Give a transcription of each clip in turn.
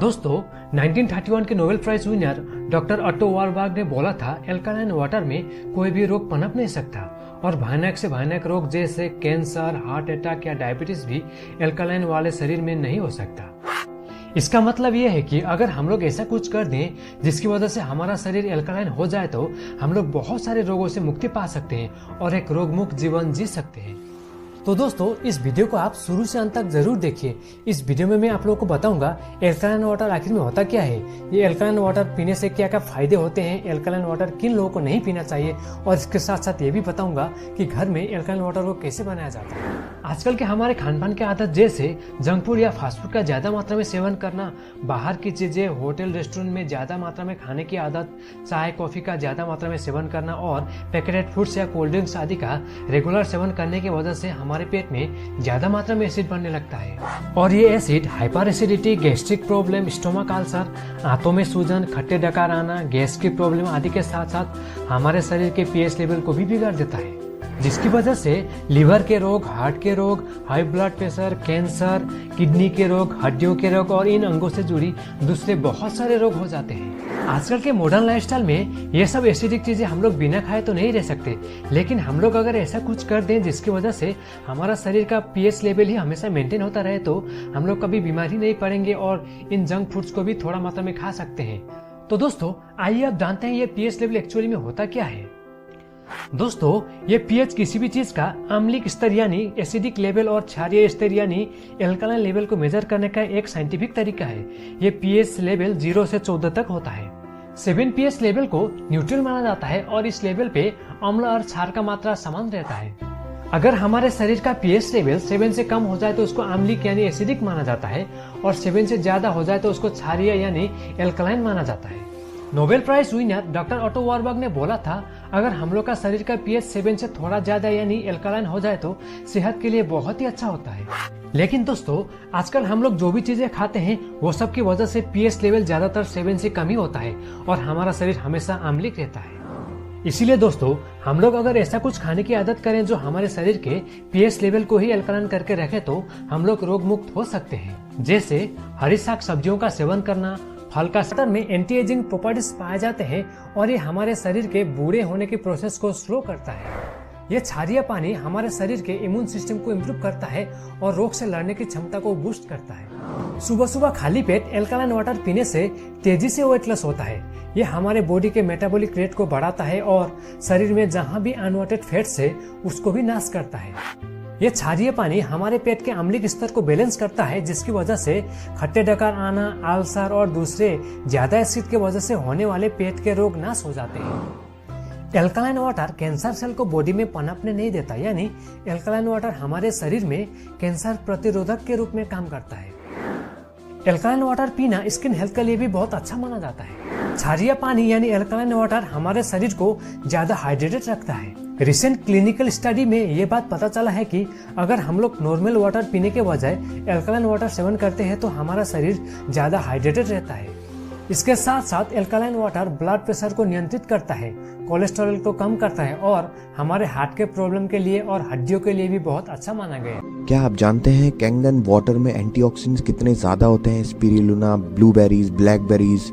दोस्तों 1931 के Nobel prize winner doctor Otto Warburg ने बोला था एल्कालाइन वाटर में कोई भी रोग पनप नहीं सकता और भयानक से भयानक रोग जैसे कैंसर, हार्ट अटैक या डायबिटीज भी एल्कालाइन वाले शरीर में नहीं हो सकता। इसका मतलब यह है कि अगर हम लोग ऐसा कुछ कर दें जिसकी वजह से हमारा शरीर एल्कालाइन हो जाए तो हम लोग बहुत सारे रोगों से मुक्ति पा सकते हैं और एक रोग मुक्त जीवन जी सकते हैं। तो दोस्तों इस वीडियो को आप शुरू से अंत तक जरूर देखिए। इस वीडियो में मैं आप लोगों को बताऊंगा एल्कालाइन वाटर आखिर में होता क्या है, ये एल्कालाइन वाटर पीने से क्या क्या फायदे होते हैं, एल्कालाइन वाटर किन लोगों को नहीं पीना चाहिए और इसके साथ साथ ये भी बताऊंगा कि घर में एल्कालाइन वाटर को कैसे बनाया जाता है। आजकल के हमारे खान पान की आदत जैसे जंक फूड या फास्ट फूड का ज्यादा मात्रा में सेवन करना, बाहर की चीजें होटल रेस्टोरेंट में ज्यादा मात्रा में खाने की आदत, चाय कॉफी का ज्यादा मात्रा में सेवन करना और पैकेटेड फूड्स या कोल्ड ड्रिंक्स आदि का रेगुलर सेवन करने की वजह से हमारे पेट में ज्यादा मात्रा में एसिड बनने लगता है और ये acid hyper acidity, gastric problem, stomach ulcer, आंतों में सूजन, खट्टे डकार आना, गैस की प्रॉब्लम आदि के साथ साथ हमारे शरीर के पीएच लेवल को भी बिगाड़ देता है, जिसकी वजह से लिवर के रोग, हार्ट के रोग, high blood pressure, cancer, kidney के रोग, हड्डियों के रोग और इन अंगों से जुड़ी दूसरे बहुत सारे रोग हो जाते हैं। आजकल के मॉडर्न लाइफस्टाइल में ये सब एसिडिक चीजें हम लोग बिना खाए तो नहीं रह सकते, लेकिन हम लोग अगर ऐसा कुछ कर दें जिसकी वजह से हमारा शरीर का पीएच लेवल ही हमेशा मेंटेन होता रहे तो हम लोग कभी बीमार ही नहीं पड़ेंगे और इन जंक फूड्स को भी थोड़ा मात्रा में खा सकते हैं। तो दोस्तों आइए आप जानते हैं ये पीएच लेवल एक्चुअली में होता क्या है। दोस्तों ये पीएच किसी भी चीज का अम्लिक स्तर यानी एसिडिक लेवल और क्षारीय स्तर यानी एल्कालाइन लेवल को मेजर करने का एक साइंटिफिक तरीका है। ये पीएच लेवल 0 से 14 तक होता है। 7 पीएच लेवल को न्यूट्रल माना जाता है और इस लेवल पे अम्ल और क्षार का मात्रा समान रहता है। अगर हमारे शरीर का पीएच लेवल 7 से कम हो जाए तो उसको अम्लिक यानी एसिडिक माना जाता है और 7 से ज्यादा हो जाए तो उसको क्षारीय यानी एल्कालाइन माना जाता है। Nobel prize winner doctor Otto Warburg ने बोला था अगर हम लोग का शरीर का पीएच 7 से थोड़ा ज्यादा यानी एल्कालाइन हो जाए तो सेहत के लिए बहुत ही अच्छा होता है। लेकिन दोस्तों आजकल हम लोग जो भी चीजें खाते हैं वो सब की वजह से पीएच लेवल ज्यादातर 7 से कम ही होता है और हमारा शरीर हमेशा अम्लिक रहता है। इसीलिए दोस्तों हम लोग अगर ऐसा कुछ खाने की आदत करें जो हमारे शरीर के पीएच लेवल को ही एल्कालाइन करके रखे तो हम लोग रोग मुक्त हो सकते हैं। जैसे हरी साग सब्जियों का सेवन करना, फल का सेवन में एंटी एजिंग प्रॉपर्टीज पाए जाते हैं और ये हमारे शरीर के बूढ़े होने की प्रोसेस को स्लो करता है। ये क्षारीय पानी हमारे शरीर के इम्यून सिस्टम को इम्प्रूव करता है और रोग से लड़ने की क्षमता को बूस्ट करता है। सुबह सुबह खाली पेट एल्कालाइन वाटर पीने से तेजी से वेट लॉस होता है। ये हमारे बॉडी के मेटाबॉलिक रेट को बढ़ाता है और शरीर में जहाँ भी अनवांटेड फैट्स है उसको भी नाश करता है। ये क्षारीय पानी हमारे पेट के अम्लिक स्तर को बैलेंस करता है जिसकी वजह से खट्टे डकार आना, अल्सर और दूसरे ज्यादा एसिड की वजह से होने वाले पेट के रोग नाश हो जाते हैं। एल्कालाइन वाटर कैंसर सेल को बॉडी में पनपने नहीं देता, यानी एल्कालाइन वाटर हमारे शरीर में कैंसर प्रतिरोधक के रूप में काम करता है। एल्कालाइन वाटर पीना स्किन हेल्थ के लिए भी बहुत अच्छा माना जाता है। क्षारीय पानी यानी एल्कालाइन वाटर हमारे शरीर को ज्यादा हाइड्रेटेड रखता है। रिसेंट क्लिनिकल स्टडी में ये बात पता चला है कि अगर हम लोग नॉर्मल वाटर पीने के बजाय एल्कालाइन वाटर सेवन करते हैं तो हमारा शरीर ज्यादा हाइड्रेटेड रहता है। इसके साथ साथ एल्कालाइन वाटर ब्लड प्रेशर को नियंत्रित करता है, कोलेस्ट्रॉल को कम करता है और हमारे हार्ट के प्रॉब्लम के लिए और हड्डियों के लिए भी बहुत अच्छा माना गया है। क्या आप जानते हैं कैंगन वाटर में एंटीऑक्सीडेंट्स कितने ज्यादा होते हैं? Spirulina, blueberries, blackberries,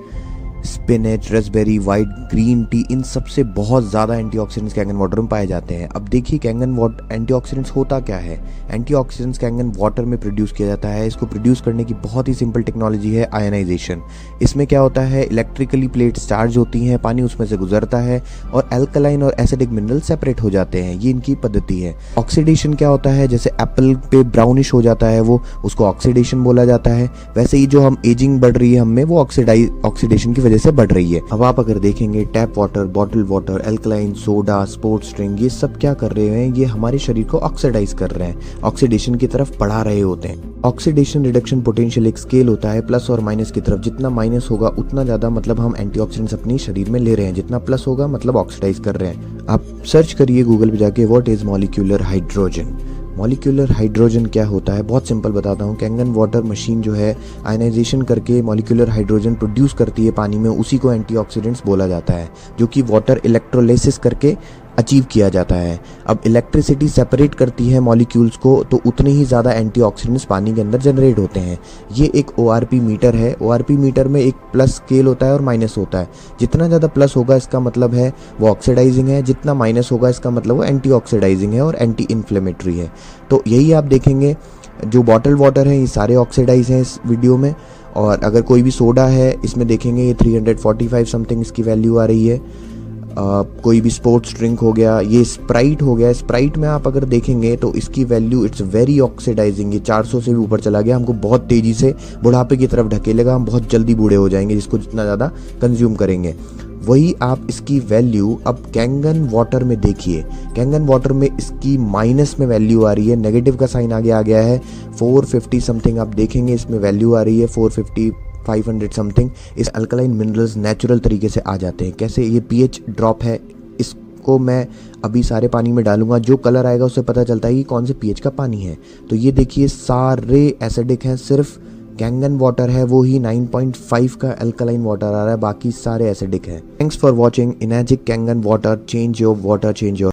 spinach, raspberry, white, green tea, इन सबसे बहुत ज़्यादा एंटीऑक्सीडेंट्स कैंगन वाटर में पाए जाते हैं। अब देखिए कैंगन वाटर एंटीऑक्सीडेंट्स होता क्या है। एंटीऑक्सीडेंट्स कैंगन वाटर में प्रोड्यूस किया जाता है। इसको प्रोड्यूस करने की बहुत ही सिंपल टेक्नोलॉजी है आयनाइजेशन। इसमें क्या होता है, इलेक्ट्रिकली प्लेट्स चार्ज होती हैं, पानी उसमें से गुजरता है और अल्कलाइन और एसिडिक मिनरल सेपरेट हो जाते हैं। ये इनकी पद्धति है। ऑक्सीडेशन क्या होता है, जैसे एप्पल पे ब्राउनिश हो जाता है वो, उसको ऑक्सीडेशन बोला जाता है। वैसे ही जो हम एजिंग बढ़ रही है हमें वो ऑक्सीडेशन की से बढ़ रही है। अब आप अगर देखेंगे tap water, bottle water, alkaline, soda, sports drink, ये सब क्या कर रहे हैं, ये हमारे शरीर को ऑक्सीडाइज कर रहे हैं, ऑक्सीडेशन की तरफ बढ़ा रहे होते हैं। ऑक्सीडेशन रिडक्शन पोटेंशियल एक स्केल होता है प्लस और माइनस की तरफ। जितना माइनस होगा उतना ज्यादा मतलब हम एंटीऑक्सीडेंट्स अपनी शरीर में ले रहे हैं, जितना प्लस होगा मतलब ऑक्सीडाइज कर रहे हैं। आप सर्च करिए गूगल पे जाके what is molecular hydrogen. Molecular hydrogen क्या होता है, बहुत सिंपल बताता हूँ। कैंगन वाटर मशीन जो है आयनाइजेशन करके मॉलिक्यूलर हाइड्रोजन प्रोड्यूस करती है पानी में, उसी को एंटीऑक्सीडेंट्स बोला जाता है, जो कि वाटर इलेक्ट्रोलाइसिस करके अचीव किया जाता है। अब इलेक्ट्रिसिटी सेपरेट करती है मॉलिक्यूल्स को, तो उतने ही ज़्यादा एंटीऑक्सीडेंट्स पानी के अंदर जनरेट होते हैं। ये एक ORP मीटर है। ORP मीटर में एक प्लस स्केल होता है और माइनस होता है। जितना ज़्यादा प्लस होगा इसका मतलब है वो ऑक्सीडाइजिंग है, जितना माइनस होगा इसका मतलब वो एंटी ऑक्सीडाइजिंग है और एंटी इन्फ्लेमेटरी है। तो यही आप देखेंगे, जो बॉटल वाटर है ये सारे ऑक्सीडाइज हैं इस वीडियो में। और अगर कोई भी सोडा है इसमें देखेंगे ये 345 समथिंग इसकी वैल्यू आ रही है। कोई भी स्पोर्ट्स ड्रिंक हो गया, ये स्प्राइट हो गया, स्प्राइट में आप अगर देखेंगे तो इसकी वैल्यू इट्स वेरी ऑक्सीडाइजिंग, ये 400 से भी ऊपर चला गया, हमको बहुत तेज़ी से बुढ़ापे की तरफ ढकेलेगा, हम बहुत जल्दी बूढ़े हो जाएंगे जिसको जितना ज़्यादा कंज्यूम करेंगे। वही आप इसकी वैल्यू अब कैंगन वाटर में देखिए। कैंगन वाटर में इसकी माइनस में वैल्यू आ रही है, नेगेटिव का साइन आगे आ गया है। 450 समथिंग आप देखेंगे इसमें वैल्यू आ रही है, 450 500 समथिंग। इस अल्कलाइन मिनरल्स नेचुरल तरीके से आ जाते हैं। कैसे? ये pH ड्रॉप है, इसको मैं अभी सारे पानी में डालूंगा, जो कलर आएगा उससे पता चलता है कि कौन से pH का पानी है। तो ये देखिए सारे एसिडिक हैं, सिर्फ कैंगन वाटर है वो ही 9.5 का अल्कलाइन वाटर आ रहा है, बाकी सारे एसिडिक है। Thanks for watching Enagic Kangen water, change your water, change your